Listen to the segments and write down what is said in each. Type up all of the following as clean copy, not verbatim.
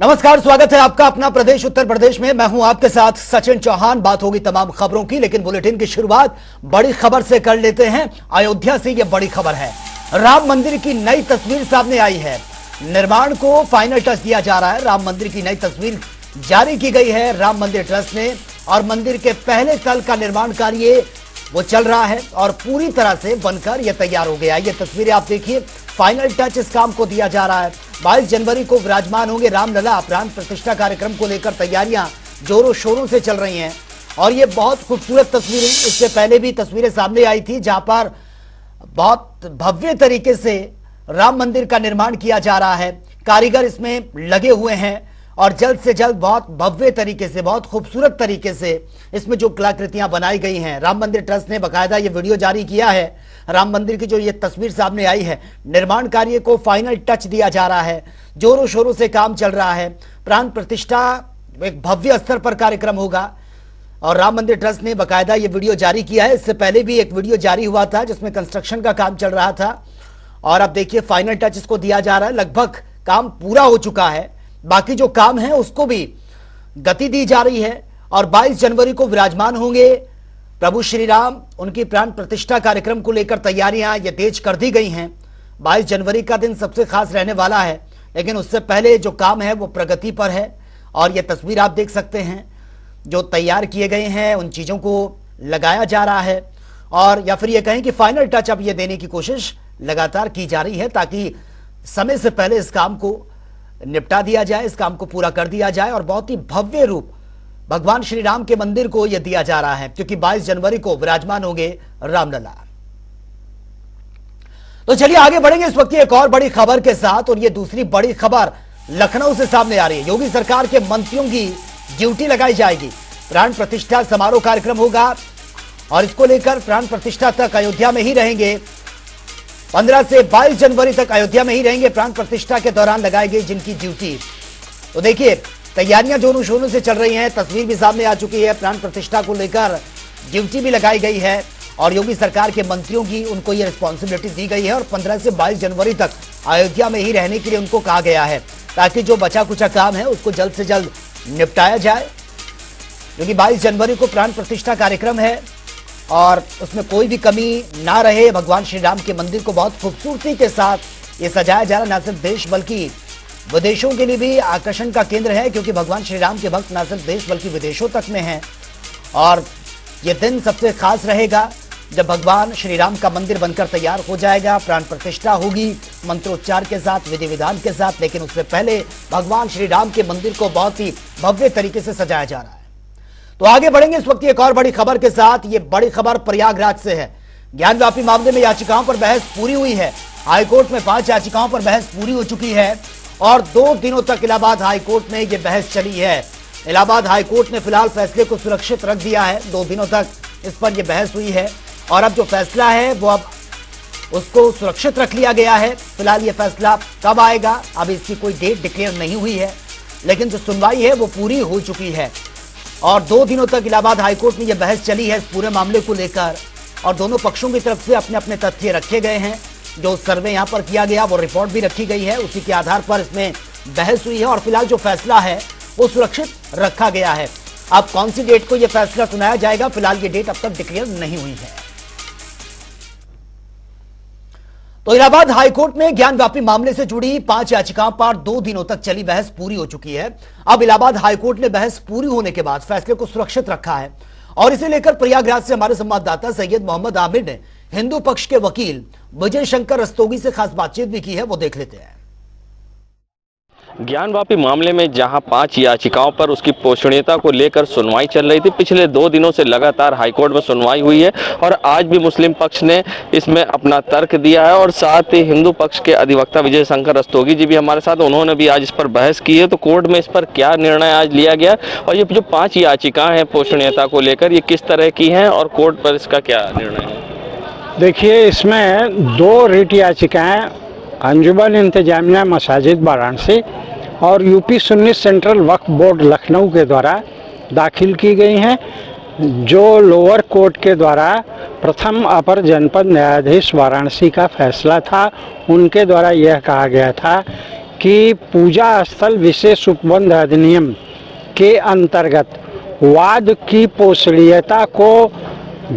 नमस्कार, स्वागत है आपका अपना प्रदेश उत्तर प्रदेश में। मैं हूं आपके साथ सचिन चौहान। बात होगी तमाम खबरों की, लेकिन बुलेटिन की शुरुआत बड़ी खबर से कर लेते हैं। अयोध्या से यह बड़ी खबर है। राम मंदिर की नई तस्वीर सामने आई है। निर्माण को फाइनल टच दिया जा रहा है। राम मंदिर की नई तस्वीर जारी की गई है राम मंदिर ट्रस्ट ने, और मंदिर के पहले तल का निर्माण कार्य वो चल रहा है और पूरी तरह से बनकर यह तैयार हो गया। ये तस्वीरें आप देखिए, फाइनल टच इस काम को दिया जा रहा है। 22 जनवरी को विराजमान होंगे रामलला। प्राण प्रतिष्ठा कार्यक्रम को लेकर तैयारियां जोरों शोरों से चल रही हैं और ये बहुत खूबसूरत तस्वीरें, इससे पहले भी तस्वीरें सामने आई थी जहां पर बहुत भव्य तरीके से राम मंदिर का निर्माण किया जा रहा है। कारीगर इसमें लगे हुए हैं और जल्द से जल्द बहुत भव्य तरीके से, बहुत खूबसूरत तरीके से इसमें जो कलाकृतियां बनाई गई हैं। राम मंदिर ट्रस्ट ने बाकायदा ये वीडियो जारी किया है। राम मंदिर की जो ये तस्वीर सामने आई है, निर्माण कार्य को फाइनल टच दिया जा रहा है। जोरों शोरों से काम चल रहा है। प्राण प्रतिष्ठा एक भव्य स्तर पर कार्यक्रम होगा और राम मंदिर ट्रस्ट ने बाकायदा ये वीडियो जारी किया है। इससे पहले भी एक वीडियो जारी हुआ था जिसमें कंस्ट्रक्शन का काम चल रहा था और अब देखिए फाइनल टच इसको दिया जा रहा है। लगभग काम पूरा हो चुका है, बाकी जो काम है उसको भी गति दी जा रही है और 22 जनवरी को विराजमान होंगे प्रभु श्री राम। उनकी प्राण प्रतिष्ठा कार्यक्रम को लेकर तैयारियां ये तेज कर दी गई हैं। 22 जनवरी का दिन सबसे खास रहने वाला है, लेकिन उससे पहले जो काम है वो प्रगति पर है और ये तस्वीर आप देख सकते हैं जो तैयार किए गए हैं, उन चीज़ों को लगाया जा रहा है और या फिर ये कहें कि फाइनल टच अब ये देने की कोशिश लगातार की जा रही है ताकि समय से पहले इस काम को निपटा दिया जाए, इस काम को पूरा कर दिया जाए और बहुत ही भव्य रूप भगवान श्री राम के मंदिर को यह दिया जा रहा है, क्योंकि 22 जनवरी को विराजमान होंगे रामलला। तो चलिए आगे बढ़ेंगे इस वक्त एक और बड़ी खबर के साथ, और यह दूसरी बड़ी खबर लखनऊ से सामने आ रही है। योगी सरकार के मंत्रियों की ड्यूटी लगाई जाएगी। प्राण प्रतिष्ठा समारोह कार्यक्रम होगा और इसको लेकर प्राण प्रतिष्ठा तक अयोध्या में ही रहेंगे। 15 से 22 जनवरी तक अयोध्या में ही रहेंगे। प्राण प्रतिष्ठा के दौरान लगाई गई जिनकी ड्यूटी, तो देखिए तैयारियां जोरों शोरों से चल रही हैं। तस्वीर भी सामने आ चुकी है। प्राण प्रतिष्ठा को लेकर ड्यूटी भी लगाई गई है और योगी सरकार के मंत्रियों की उनको ये रिस्पॉन्सिबिलिटी दी गई है और 15 से 22 जनवरी तक अयोध्या में ही रहने के लिए उनको कहा गया है ताकि जो बचा कुचा काम है उसको जल्द से जल्द निपटाया जाए, क्योंकि 22 जनवरी को प्राण प्रतिष्ठा कार्यक्रम है और उसमें कोई भी कमी ना रहे। भगवान श्री राम के मंदिर को बहुत खूबसूरती के साथ ये सजाया जा रहा, न सिर्फ देश बल्कि विदेशों के लिए भी आकर्षण का केंद्र है, क्योंकि भगवान श्री राम के भक्त न सिर्फ देश बल्कि विदेशों तक में हैं। और ये दिन सबसे खास रहेगा जब भगवान श्री राम का मंदिर बनकर तैयार हो जाएगा। प्राण प्रतिष्ठा होगी मंत्रोच्चार के साथ, विधि विधान के साथ, लेकिन उससे पहले भगवान श्री राम के मंदिर को बहुत ही भव्य तरीके से सजाया जा रहा है। तो आगे बढ़ेंगे इस वक्त एक और बड़ी खबर के साथ। ये बड़ी खबर प्रयागराज से है। ज्ञानव्यापी मामले में याचिकाओं पर बहस पूरी हुई है। हाईकोर्ट में 5 याचिकाओं पर बहस पूरी हो चुकी है और 2 दिनों तक इलाहाबाद हाईकोर्ट में यह बहस चली है। इलाहाबाद हाईकोर्ट ने फिलहाल फैसले को सुरक्षित रख दिया है। 2 दिनों तक इस पर यह बहस हुई है और अब जो फैसला है वो अब उसको सुरक्षित रख लिया गया है। फिलहाल ये फैसला कब आएगा अब इसकी कोई डेट डिक्लेयर नहीं हुई है, लेकिन जो सुनवाई है वो पूरी हो चुकी है और 2 दिनों तक इलाहाबाद हाईकोर्ट में यह बहस चली है इस पूरे मामले को लेकर और दोनों पक्षों की तरफ से अपने अपने तथ्य रखे गए हैं। जो सर्वे यहां पर किया गया वो रिपोर्ट भी रखी गई है, उसी के आधार पर इसमें बहस हुई है और फिलहाल जो फैसला है वो सुरक्षित रखा गया है। अब कौन सी डेट को यह फैसला सुनाया जाएगा, फिलहाल ये डेट अब तक डिक्लेयर नहीं हुई है। तो इलाहाबाद हाईकोर्ट में ज्ञानव्यापी मामले से जुड़ी 5 याचिकाओं पर 2 दिनों तक चली बहस पूरी हो चुकी है। अब इलाहाबाद हाईकोर्ट ने बहस पूरी होने के बाद फैसले को सुरक्षित रखा है और इसे लेकर प्रयागराज से हमारे संवाददाता सैयद मोहम्मद आमिर ने हिंदू पक्ष के वकील विजय शंकर रस्तोगी से खास बातचीत भी की है, वो देख लेते हैं। ज्ञानवापी मामले में जहां 5 याचिकाओं पर उसकी पोषणीयता को लेकर सुनवाई चल रही थी, पिछले 2 दिनों से लगातार हाईकोर्ट में सुनवाई हुई है और आज भी मुस्लिम पक्ष ने इसमें अपना तर्क दिया है और साथ ही हिंदू पक्ष के अधिवक्ता विजय शंकर रस्तोगी जी भी हमारे साथ, उन्होंने भी आज इस पर बहस की है। तो कोर्ट में इस पर क्या निर्णय आज लिया गया और ये जो 5 याचिकाएं हैं पोषणीयता को लेकर, ये किस तरह की हैं और कोर्ट पर इसका क्या निर्णय है? देखिए, इसमें 2 रिट याचिकाएं अंजुमन इंतजामिया मसाजिद वाराणसी और यूपी सुन्नी सेंट्रल वक्फ बोर्ड लखनऊ के द्वारा दाखिल की गई हैं, जो लोअर कोर्ट के द्वारा प्रथम अपर जनपद न्यायाधीश वाराणसी का फैसला था। उनके द्वारा यह कहा गया था कि पूजा स्थल विशेष उपबंध अधिनियम के अंतर्गत वाद की पोषणीयता को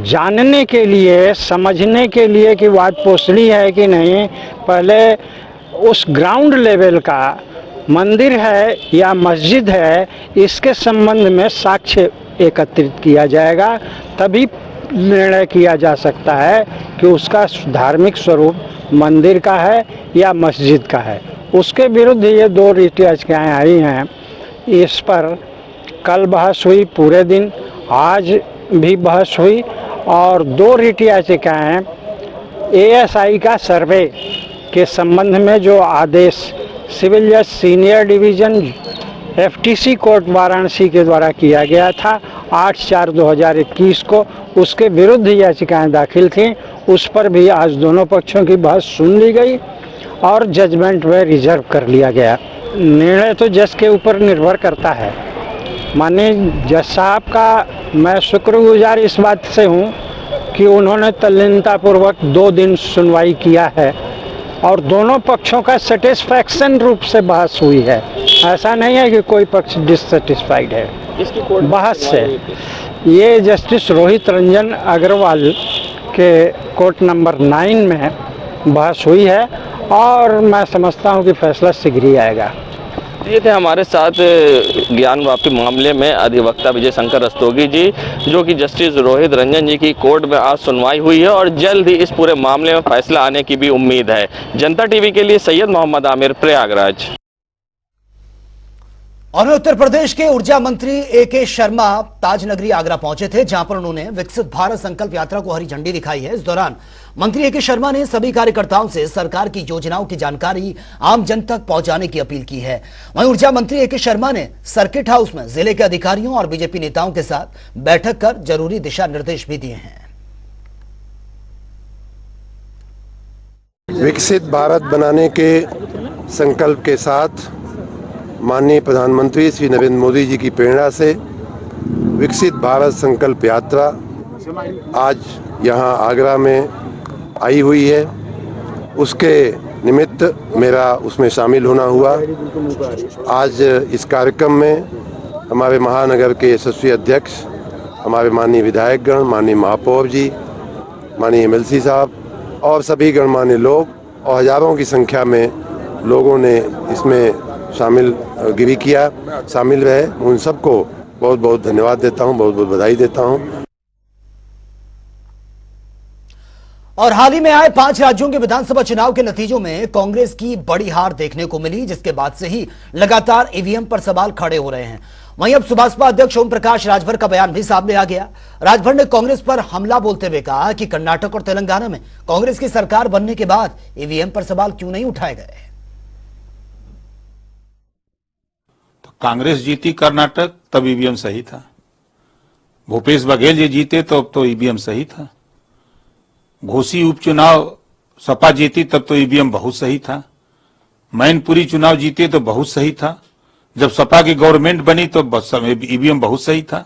जानने के लिए, समझने के लिए कि वाद पोषणीय है कि नहीं, पहले उस ग्राउंड लेवल का मंदिर है या मस्जिद है, इसके संबंध में साक्ष्य एकत्रित किया जाएगा, तभी निर्णय किया जा सकता है कि उसका धार्मिक स्वरूप मंदिर का है या मस्जिद का है। उसके विरुद्ध ये 2 रीट याचिकाएं आई हैं। इस पर कल बहस हुई पूरे दिन, आज भी बहस हुई और 2 रीट याचिकाएं एएसआई का सर्वे के संबंध में जो आदेश सिविल जज senior division FTC court Varanasi के द्वारा किया गया था 8/4/2021 को, उसके विरुद्ध याचिकाएं दाखिल थीं। उस पर भी आज दोनों पक्षों की बहस सुन ली गई और जजमेंट में रिजर्व कर लिया गया। निर्णय तो जज के ऊपर निर्भर करता है। माननीय जज साहब का मैं शुक्रगुजार इस बात से हूँ कि उन्होंने तल्लीनतापूर्वक 2 दिन सुनवाई किया है और दोनों पक्षों का सेटिस्फैक्शन रूप से बहस हुई है। ऐसा नहीं है कि कोई पक्ष डिससेटिस्फाइड है इसकी बहस से। ये जस्टिस रोहित रंजन अग्रवाल के कोर्ट नंबर 9 में बहस हुई है और मैं समझता हूँ कि फैसला शीघ्र ही आएगा। ये थे हमारे साथ ज्ञान वापी मामले में अधिवक्ता विजय शंकर रस्तोगी जी, जो कि जस्टिस रोहित रंजन जी की कोर्ट में आज सुनवाई हुई है और जल्द ही इस पूरे मामले में फैसला आने की भी उम्मीद है। जनता टीवी के लिए सैयद मोहम्मद आमिर, प्रयागराज। और उत्तर प्रदेश के ऊर्जा मंत्री ए.के. शर्मा ताजनगरी आगरा पहुंचे थे, जहां पर उन्होंने विकसित भारत संकल्प यात्रा को हरी झंडी दिखाई है। इस दौरान मंत्री ए.के. शर्मा ने सभी कार्यकर्ताओं से सरकार की योजनाओं की जानकारी आम जन तक पहुंचाने की अपील की है। वहीं ऊर्जा मंत्री ए.के. शर्मा ने सर्किट हाउस में जिले के अधिकारियों और बीजेपी नेताओं के साथ बैठक कर जरूरी दिशा निर्देश भी दिए हैं। विकसित भारत बनाने के संकल्प के साथ माननीय प्रधानमंत्री श्री नरेंद्र मोदी जी की प्रेरणा से विकसित भारत संकल्प यात्रा आज यहाँ आगरा में आई हुई है। उसके निमित्त मेरा उसमें शामिल होना हुआ। आज इस कार्यक्रम में हमारे महानगर के यशस्वी अध्यक्ष, हमारे माननीय विधायकगण, माननीय महापौर जी, माननीय एमएलसी साहब और सभी गणमान्य लोग और हजारों की संख्या में लोगों ने इसमें शामिल किया, शामिल रहे। उन सबको बहुत बहुत धन्यवाद देता हूं, बहुत बहुत बधाई देता हूं। और हाल ही में आए 5 राज्यों के विधानसभा चुनाव के नतीजों में कांग्रेस की बड़ी हार देखने को मिली, जिसके बाद से ही लगातार ईवीएम पर सवाल खड़े हो रहे हैं। वहीं अब सुभाषपा अध्यक्ष ओम प्रकाश राजभर का बयान भी सामने आ गया। राजभर ने कांग्रेस पर हमला बोलते हुए कहा कि कर्नाटक और तेलंगाना में कांग्रेस की सरकार बनने के बाद ईवीएम पर सवाल क्यों नहीं उठाए गए। कांग्रेस जीती कर्नाटक, तब ईवीएम सही था। भूपेश बघेल जी जीते तो अब तो ईवीएम सही था। घोसी उपचुनाव सपा जीती तब तो ईवीएम बहुत सही था। मैनपुरी चुनाव जीते तो बहुत सही था। जब सपा की गवर्नमेंट बनी तो ईवीएम बहुत सही था।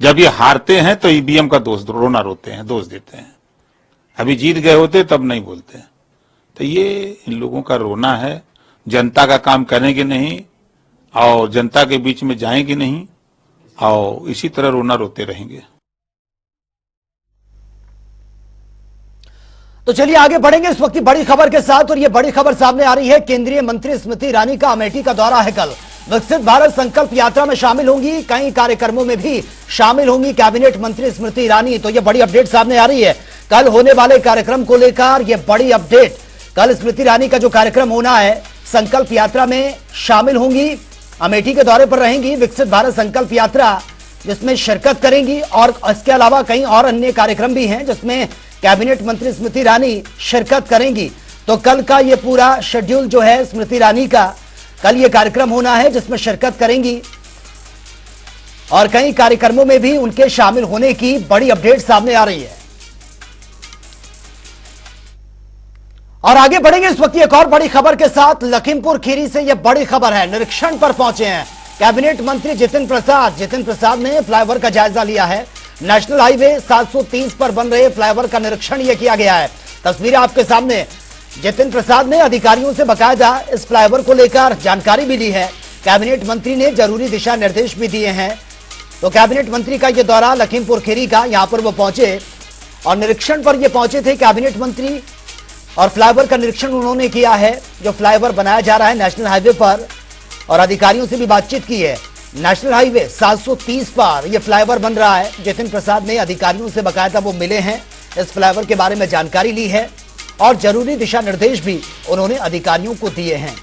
जब ये हारते हैं तो ईवीएम का रोना रोते हैं, दोष देते हैं। अभी जीत गए होते तब नहीं बोलते। तो ये इन लोगों का रोना है। जनता का काम करेंगे नहीं और जनता के बीच में जाएंगे नहीं और इसी तरह रोना रोते रहेंगे। तो चलिए आगे बढ़ेंगे इस वक्त की बड़ी खबर के साथ। और ये बड़ी खबर सामने आ रही है, केंद्रीय मंत्री स्मृति ईरानी का अमेठी का दौरा है कल। विकसित भारत संकल्प यात्रा में शामिल होंगी, कई कार्यक्रमों में भी शामिल होंगी कैबिनेट मंत्री स्मृति ईरानी। तो ये बड़ी अपडेट सामने आ रही है कल होने वाले कार्यक्रम को लेकर। ये बड़ी अपडेट, कल स्मृति ईरानी का जो कार्यक्रम होना है संकल्प यात्रा में शामिल होंगी, अमेठी के दौरे पर रहेंगी। विकसित भारत संकल्प यात्रा जिसमें शिरकत करेंगी और इसके अलावा कई और अन्य कार्यक्रम भी हैं जिसमें कैबिनेट मंत्री स्मृति ईरानी शिरकत करेंगी। तो कल का ये पूरा शेड्यूल जो है स्मृति ईरानी का, कल ये कार्यक्रम होना है जिसमें शिरकत करेंगी और कई कार्यक्रमों में भी उनके शामिल होने की बड़ी अपडेट सामने आ रही है। और आगे बढ़ेंगे इस वक्त एक और बड़ी खबर के साथ। लखीमपुर खीरी से यह बड़ी खबर है, निरीक्षण पर पहुंचे हैं कैबिनेट मंत्री जितिन प्रसाद ने फ्लाईओवर का जायजा लिया है। नेशनल हाईवे 730 पर बन रहे फ्लाईओवर का निरीक्षण यह किया गया है। तस्वीरें आपके सामने, जतिन प्रसाद ने अधिकारियों से बकायदा इस फ्लाईओवर को लेकर जानकारी भी ली है। कैबिनेट मंत्री ने जरूरी दिशा निर्देश भी दिए हैं। तो कैबिनेट मंत्री का यह दौरा लखीमपुर खीरी का, यहां पर वो पहुंचे और निरीक्षण पर ये पहुंचे थे कैबिनेट मंत्री, और फ्लाईओवर का निरीक्षण उन्होंने किया है जो फ्लाईओवर बनाया जा रहा है नेशनल हाईवे पर, और अधिकारियों से भी बातचीत की है। नेशनल हाईवे 730 पर यह फ्लाईओवर बन रहा है। जतिन प्रसाद ने अधिकारियों से बकायदा वो मिले हैं, इस फ्लाईओवर के बारे में जानकारी ली है और जरूरी दिशा निर्देश भी उन्होंने अधिकारियों को दिए हैं।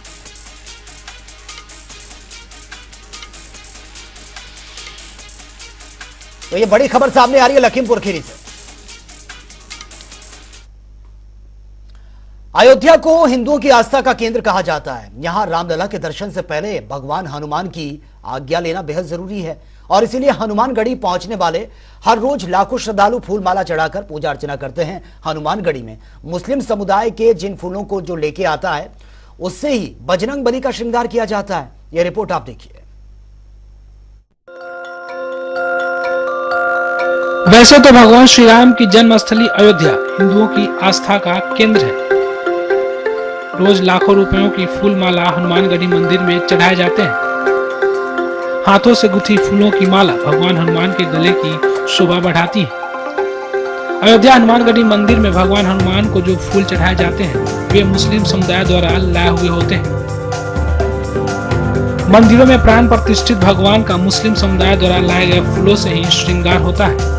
तो ये बड़ी खबर सामने आ रही है लखीमपुर खीरी से। अयोध्या को हिंदुओं की आस्था का केंद्र कहा जाता है। यहां रामलला के दर्शन से पहले भगवान हनुमान की आज्ञा लेना बेहद जरूरी है और इसीलिए हनुमानगढ़ी पहुंचने वाले हर रोज लाखों श्रद्धालु फूल माला चढ़ाकर पूजा अर्चना करते हैं। हनुमानगढ़ी में मुस्लिम समुदाय के जिन फूलों को जो लेके आता है उससे ही बजरंग बली का श्रृंगार किया जाता है। यह रिपोर्ट आप देखिए। वैसे तो भगवान श्री राम की जन्मस्थली अयोध्या हिंदुओं की आस्था का केंद्र है। रोज लाखों रुपयों की फूल माला हनुमानगढ़ी मंदिर में चढ़ाए जाते हैं। हाथों से गुथी फूलों की माला भगवान हनुमान के गले की शोभा बढ़ाती है। अयोध्या हनुमानगढ़ी मंदिर में भगवान हनुमान को जो फूल चढ़ाए जाते हैं वे मुस्लिम समुदाय द्वारा लाए हुए होते हैं। मंदिरों में प्राण प्रतिष्ठित भगवान का मुस्लिम समुदाय द्वारा लाए गए फूलों से ही श्रृंगार होता है।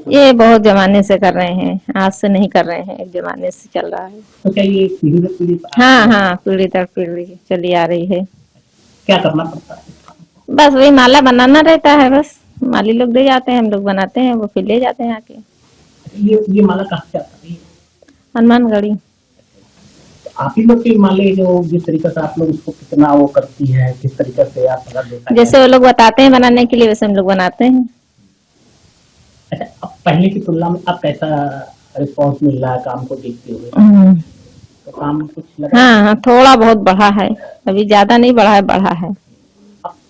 ये बहुत जमाने से कर रहे हैं, आज से नहीं कर रहे हैं, एक जमाने से चल रहा है। तो क्या ये पीढ़ी दर पीढ़ी? हाँ, पीढ़ी दर पीढ़ी चली आ रही है। क्या करना पड़ता है? बस वही माला बनाना रहता है, बस माली लोग दे जाते हैं, हम लोग बनाते हैं, वो फिर ले जाते हैं आके। ये माला कहाँ से आता है? हनुमानगढ़ी। तो आप ही लोग की माले जो जिस तरीके से आप लोग उसको कितना वो करती है, किस तरीके से आप अगर देखा जैसे वो लोग बताते हैं बनाने के लिए वैसे हम लोग बनाते हैं। अच्छा, अब पहले की तुलना में अब कैसा रिस्पॉन्स मिल रहा है काम को देखते हुए? तो काम कुछ लगा? हाँ, थोड़ा बहुत बढ़ा है, अभी ज्यादा नहीं बढ़ा है, बढ़ा है।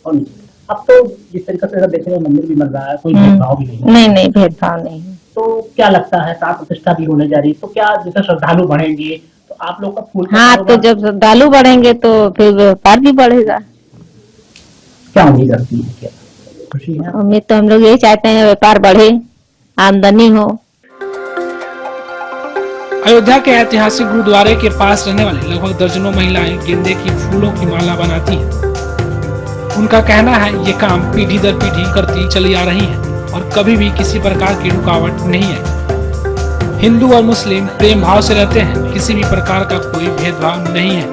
अब तो जिस तरीके से देखने में मंदिर भी बन रहा है, कोई भेदभाव भी नहीं। नहीं, भेदभाव नहीं। तो क्या लगता है प्राण प्रतिष्ठा भी होने जा रही है, तो क्या जैसे श्रद्धालु बढ़ेंगे तो आप लोग का फूल? हाँ, तो जब श्रद्धालु बढ़ेंगे तो फिर व्यापार भी बढ़ेगा। क्या उम्मीद रखती है? क्या खुशी है? उम्मीद तो हम लोग यही चाहते हैं व्यापार बढ़े, आमदनी हो। अयोध्या के ऐतिहासिक गुरुद्वारे के पास रहने वाली लगभग दर्जनों महिलाएं गेंदे की फूलों की माला बनाती हैं। उनका कहना है ये काम पीढ़ी दर पीढ़ी करती चली आ रही है और कभी भी किसी प्रकार की रुकावट नहीं है। हिंदू और मुस्लिम प्रेम भाव से रहते हैं, किसी भी प्रकार का कोई भेदभाव नहीं है।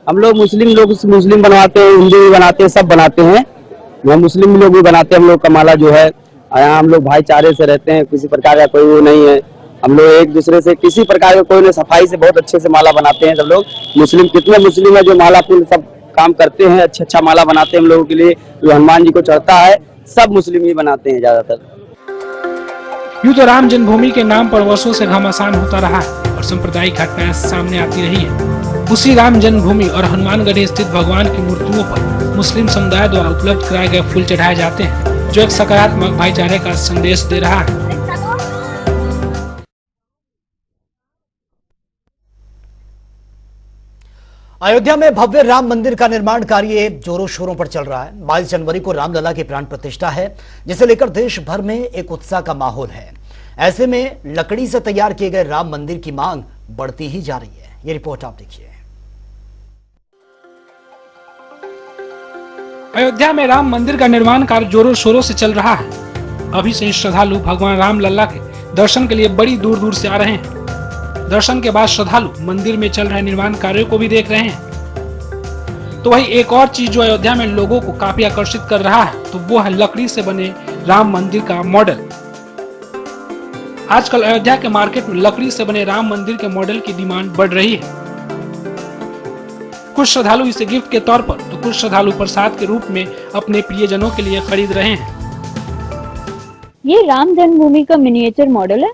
हम लोग मुस्लिम बनवाते हैं, हिंदू भी बनाते हैं, सब बनाते हैं। हम मुस्लिम लोग भी बनाते हैं। हम लोग का माला जो है यहाँ हम लोग भाईचारे से रहते हैं, किसी प्रकार का कोई वो नहीं है। हम लोग एक दूसरे से किसी प्रकार का कोई नहीं, सफाई से बहुत अच्छे से माला बनाते हैं सब लोग। मुस्लिम कितने मुस्लिम है जो माला फूल सब काम करते हैं, अच्छा माला बनाते हैं हम लोगों के लिए, जो हनुमान जी को चढ़ता है सब मुस्लिम ही बनाते हैं ज्यादातर। यूं तो राम जन्मभूमि के नाम पर वर्षों से घमासान होता रहा है और सांप्रदायिक घटनाएं सामने आती रही है। उसी राम जन्मभूमि और हनुमानगढ़ी स्थित भगवान की मूर्तियों पर मुस्लिम समुदाय द्वारा उपलब्ध कराए गए फूल चढ़ाए जाते हैं, जो एक सकारात्मक भाईचारे का संदेश दे रहा है। अयोध्या में भव्य राम मंदिर का निर्माण कार्य जोरों शोरों पर चल रहा है। 22 जनवरी को रामलला की प्राण प्रतिष्ठा है, जिसे लेकर देश भर में एक उत्साह का माहौल है। ऐसे में लकड़ी से तैयार किए गए राम मंदिर की मांग बढ़ती ही जा रही है। ये रिपोर्ट आप देखिए। अयोध्या में राम मंदिर का निर्माण कार्य जोरों शोरों से चल रहा है। अभी से श्रद्धालु भगवान राम लल्ला के दर्शन के लिए बड़ी दूर दूर से आ रहे हैं। दर्शन के बाद श्रद्धालु मंदिर में चल रहे निर्माण कार्यों को भी देख रहे हैं। तो वही एक और चीज जो अयोध्या में लोगों को काफी आकर्षित कर रहा है, तो वो है लकड़ी से बने राम मंदिर का मॉडल। आजकल अयोध्या के मार्केट में लकड़ी से बने राम मंदिर के मॉडल की डिमांड बढ़ रही है। कुछ श्रद्धालु इसे गिफ्ट के तौर पर, तो कुछ श्रद्धालु प्रसाद के रूप में अपने प्रियजनों के लिए खरीद रहे हैं। ये राम जन्मभूमि का मिनिएचर मॉडल है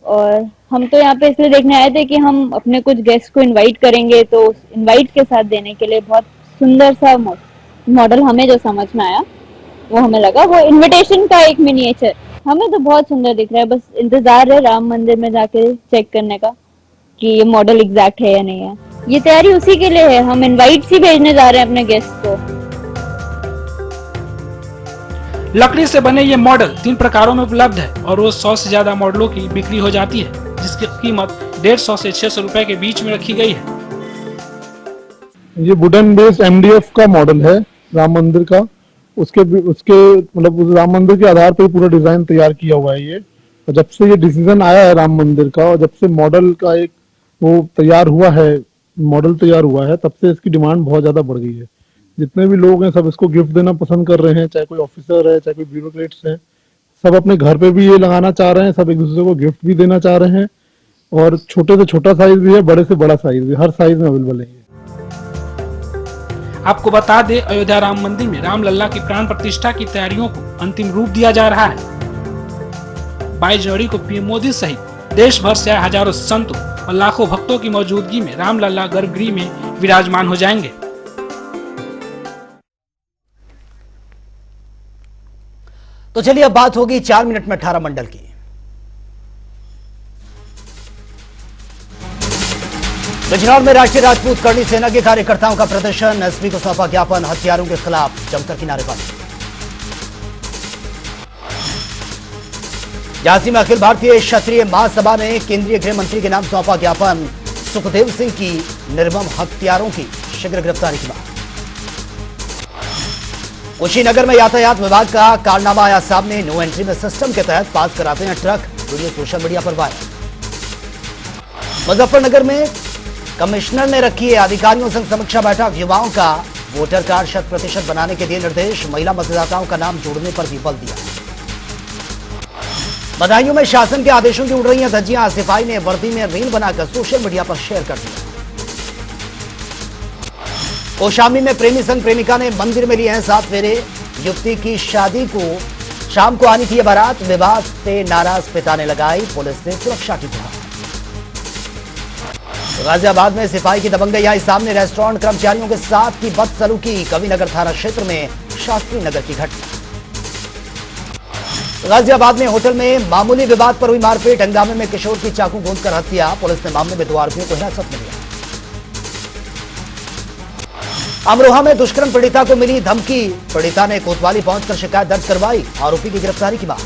और हम तो यहाँ पे इसलिए देखने आए थे कि हम अपने कुछ गेस्ट को इनवाइट करेंगे, तो इनवाइट के साथ देने के लिए बहुत सुंदर सा मॉडल हमें जो समझ में आया वो हमें लगा वो इनविटेशन का एक मिनिएचर हमें तो बहुत सुंदर दिख रहा है, बस इंतजार है राम मंदिर में जाके चेक करने का कि ये मॉडल एग्जैक्ट है या नहीं है। ये तैयारी उसी के लिए है, हम इनवाइट्स ही भेजने जा रहे हैं अपने गेस्ट को। लकड़ी से बने ये मॉडल 3 प्रकारों में उपलब्ध है और रोज 100 से ज्यादा मॉडलों की बिक्री हो जाती है, जिसकी कीमत 150 से 600 रुपए के बीच में रखी गई है। ये वुडन बेस्ड MDF का मॉडल है राम मंदिर का। उसके मतलब उस राम मंदिर के आधार पर पूरा डिजाइन तैयार किया हुआ है ये। और जब से ये डिसीजन आया है राम मंदिर का और जब से मॉडल का एक वो तैयार हुआ है, मॉडल तैयार हुआ है, तब से इसकी डिमांड बहुत ज्यादा बढ़ गई है। जितने भी लोग हैं सब इसको गिफ्ट देना पसंद कर रहे हैं, चाहे कोई ऑफिसर है, चाहे कोई ब्यूरोक्रेट्स है, सब अपने घर पे भी ये लगाना चाह रहे हैं, सब एक दूसरे को गिफ्ट भी देना चाह रहे हैं। और छोटे से छोटा साइज भी है, बड़े से बड़ा साइज भी, हर साइज में अवेलेबल है। आपको बता दें, अयोध्या राम मंदिर में रामलला की प्राण प्रतिष्ठा की तैयारियों को अंतिम रूप दिया जा रहा है। 22 जनवरी को पीएम मोदी सहित देश भर से आए हजारों संतों और लाखों भक्तों की मौजूदगी में रामलला गर्भगृह में विराजमान हो जाएंगे। तो चलिए अब बात होगी 4 मिनट में 18 मंडल की। बिजनौर में राष्ट्रीय राजपूत करणी सेना के कार्यकर्ताओं का प्रदर्शन, एसपी को सौंपा ज्ञापन, हथियारों के खिलाफ जमकर की नारेबाजी। झांसी में अखिल भारतीय क्षत्रिय महासभा ने केंद्रीय गृह मंत्री के नाम सौंपा ज्ञापन, सुखदेव सिंह की निर्मम हत्यारों की शीघ्र गिरफ्तारी की मांग। कुशीनगर में यातायात विभाग का कारनामा आया सामने, नो एंट्री में सिस्टम के तहत पास कराते हैं ट्रक, वीडियो सोशल मीडिया पर वायरल। मुजफ्फरनगर में कमिश्नर ने रखी है अधिकारियों संग समीक्षा बैठक, युवाओं का वोटर कार्ड 100% बनाने के दिए निर्देश, महिला मतदाताओं का नाम जोड़ने पर भी बल दिया। बदायूं में शासन के आदेशों की उड़ रही हैं धज्जियां, सिपाही ने वर्दी में रील बनाकर सोशल मीडिया पर शेयर कर दिया। कौशाम्बी में प्रेमी संग प्रेमिका ने मंदिर में लिए हैं 7 फेरे, युवती की शादी को शाम को आनी थी बारात, विवाह से नाराज पिता ने लगाई पुलिस से सुरक्षा की गुहार। गाजियाबाद में सिपाही की दबंगई आई सामने, रेस्टोरेंट कर्मचारियों के साथ की बदसलूकी, कविनगर थाना क्षेत्र में शास्त्री नगर की घटना। गाजियाबाद में होटल में मामूली विवाद पर हुई मारपीट, हंगामे में किशोर की चाकू गूंदकर हत्या, पुलिस ने मामले में 2 आरोपियों को हिरासत में लिया। अमरोहा में दुष्कर्म पीड़िता को मिली धमकी, पीड़िता ने कोतवाली पहुंचकर शिकायत दर्ज करवाई, आरोपी की गिरफ्तारी की मांग।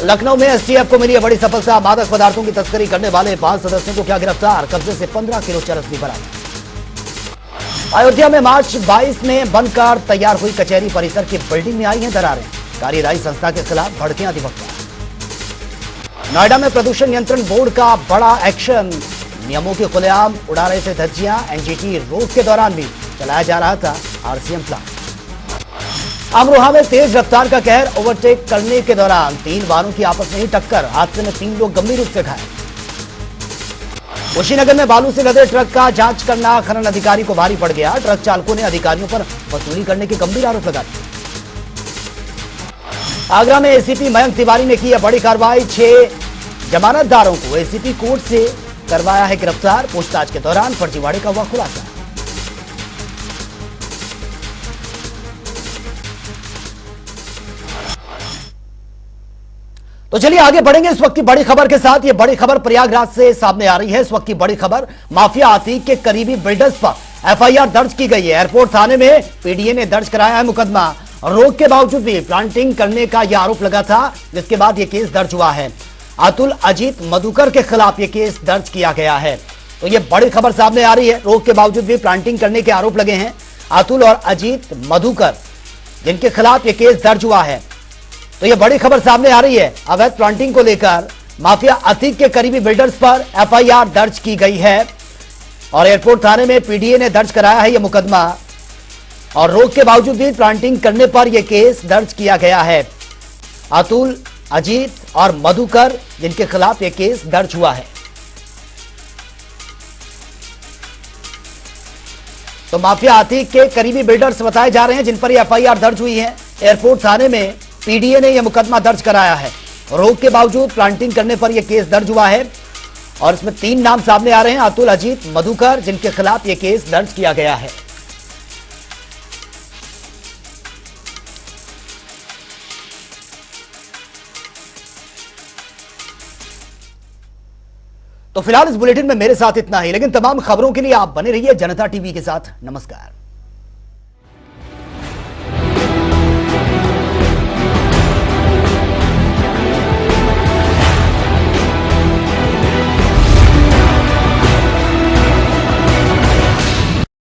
लखनऊ में एसटीएफ को मिली है बड़ी सफलता, मादक पदार्थों की तस्करी करने वाले 5 सदस्यों को किया गिरफ्तार, कब्जे से 15 किलो चरस भी बरामद। अयोध्या में मार्च 22 में बनकर तैयार हुई कचहरी परिसर की बिल्डिंग में आई हैं दरारें, कार्यदायी संस्था के खिलाफ भड़के अधिवक्ता। नोएडा में प्रदूषण नियंत्रण बोर्ड का बड़ा एक्शन, नियमों की खुलेआम उड़ा रहे थे धज्जियां, एनजीटी रोक के दौरान भी चलाया जा रहा था आरसीएम प्लान। अमरोहा में तेज रफ्तार का कहर, ओवरटेक करने के दौरान 3 वाहनों की आपस में ही टक्कर, हादसे में 3 लोग गंभीर रूप से घायल। कुशीनगर में बालू से लदे ट्रक का जांच करना खनन अधिकारी को भारी पड़ गया, ट्रक चालकों ने अधिकारियों पर वसूली करने के गंभीर आरोप लगा दिए। आगरा में एसीपी मयंक तिवारी ने की है बड़ी कार्रवाई, 6 जमानतदारों को एसीपी कोर्ट से करवाया है गिरफ्तार, पूछताछ के दौरान फर्जीवाड़े का हुआ खुलासा। तो चलिए आगे बढ़ेंगे इस वक्त की बड़ी खबर के साथ। ये बड़ी खबर प्रयागराज से सामने आ रही है। इस वक्त की बड़ी खबर, माफिया आतिक के करीबी बिल्डर्स पर एफआईआर दर्ज की गई है। एयरपोर्ट थाने में पीडीए ने दर्ज कराया है मुकदमा। रोक के बावजूद भी प्लांटिंग करने का यह आरोप लगा था, जिसके बाद यह केस दर्ज हुआ है। अतुल अजीत मधुकर के खिलाफ यह केस दर्ज किया गया है। तो यह बड़ी खबर सामने आ रही है। रोक के बावजूद भी प्लांटिंग करने के आरोप लगे हैं अतुल और अजीत मधुकर, जिनके खिलाफ यह केस दर्ज हुआ है। तो यह बड़ी खबर सामने आ रही है। अवैध प्लांटिंग को लेकर माफिया आतिक के करीबी बिल्डर्स पर एफआईआर दर्ज की गई है और एयरपोर्ट थाने में पीडीए ने दर्ज कराया है यह मुकदमा। और रोक के बावजूद भी प्लांटिंग करने पर यह केस दर्ज किया गया है। अतुल, अजीत और मधुकर, जिनके खिलाफ यह केस दर्ज हुआ है। तो माफिया आतिक के करीबी बिल्डर्स बताए जा रहे हैं, जिन पर यह एफआईआर दर्ज हुई है। एयरपोर्ट थाने में पीडीए ने यह मुकदमा दर्ज कराया है। रोक के बावजूद प्लांटिंग करने पर यह केस दर्ज हुआ है और इसमें 3 नाम सामने आ रहे हैं, अतुल, अजीत, मधुकर, जिनके खिलाफ यह केस दर्ज किया गया है। तो फिलहाल इस बुलेटिन में मेरे साथ इतना ही, लेकिन तमाम खबरों के लिए आप बने रहिए जनता टीवी के साथ। नमस्कार।